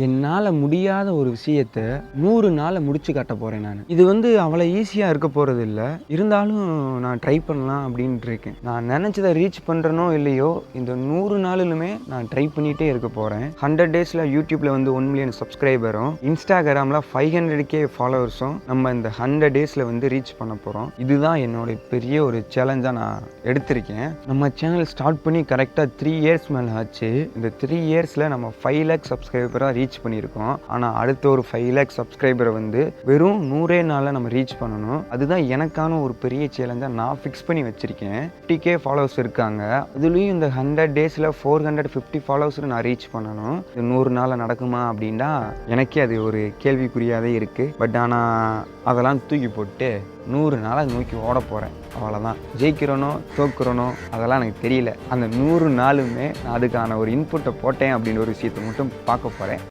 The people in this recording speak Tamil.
என்னால முடியாத ஒரு விஷயத்த 100 நாள்ல முடிச்சு காட்ட போறேன் நானு. இது அவ்வளோ ஈஸியா இருக்க போறதில்ல. இருந்தாலும் நான் ட்ரை பண்ணலாம் அப்படின்ட்டு இருக்கேன். நான் நெனச்சத ரீச் பண்றேனோ இல்லையோ, இந்த 100 நாளிலுமே நான் ட்ரை பண்ணிட்டே இருக்க போறேன். 100 டேஸ்ல யூடியூப்ல 1 மில்லியன் சப்ஸ்கிரைபரும், இன்ஸ்டாகிராம்ல 500K ஃபாலோவர்ஸும் நம்ம இந்த 100 டேஸ்ல ரீச் பண்ண போறோம். இதுதான் என்னோட பெரிய ஒரு சேலஞ்சா நான் எடுத்திருக்கேன். நம்ம சேனல் ஸ்டார்ட் பண்ணி கரெக்டா 3 இயர்ஸ் மேல ஆச்சு. இந்த 3 இயர்ஸ்ல நம்ம 5 லேக் சப்ஸ்கிரைபரா ரீச் பண்ணியிருக்கோம். ஆனால் அடுத்த ஒரு 5 லேக் சப்ஸ்கிரைபரை வெறும் 100 நாளில் நம்ம ரீச் பண்ணணும். அதுதான் எனக்கான ஒரு பெரிய சேலஞ்சாக நான் ஃபிக்ஸ் பண்ணி வச்சுருக்கேன். 50K ஃபாலோவர்ஸ் இருக்காங்க. இதுலேயும் இந்த 100 டேஸில் 450 ஃபாலோவர்ஸ் நான் ரீச் பண்ணணும். இது 100 நாளில் நடக்குமா அப்படின்னா எனக்கே அது ஒரு கேள்விக்குறியாகவே இருக்குது. பட் ஆனால் அதெல்லாம் தூக்கி போட்டு 100 நாளை நோக்கி ஓட போகிறேன். அவ்வளோதான். ஜெயிக்கிறனோ தோக்குறனோ அதெல்லாம் எனக்கு தெரியல. அந்த 100 நாளுமே நான் அதுக்கான ஒரு இன்புட்டை போட்டேன் அப்படின்ற ஒரு விஷயத்தை மட்டும் பார்க்க போகிறேன்.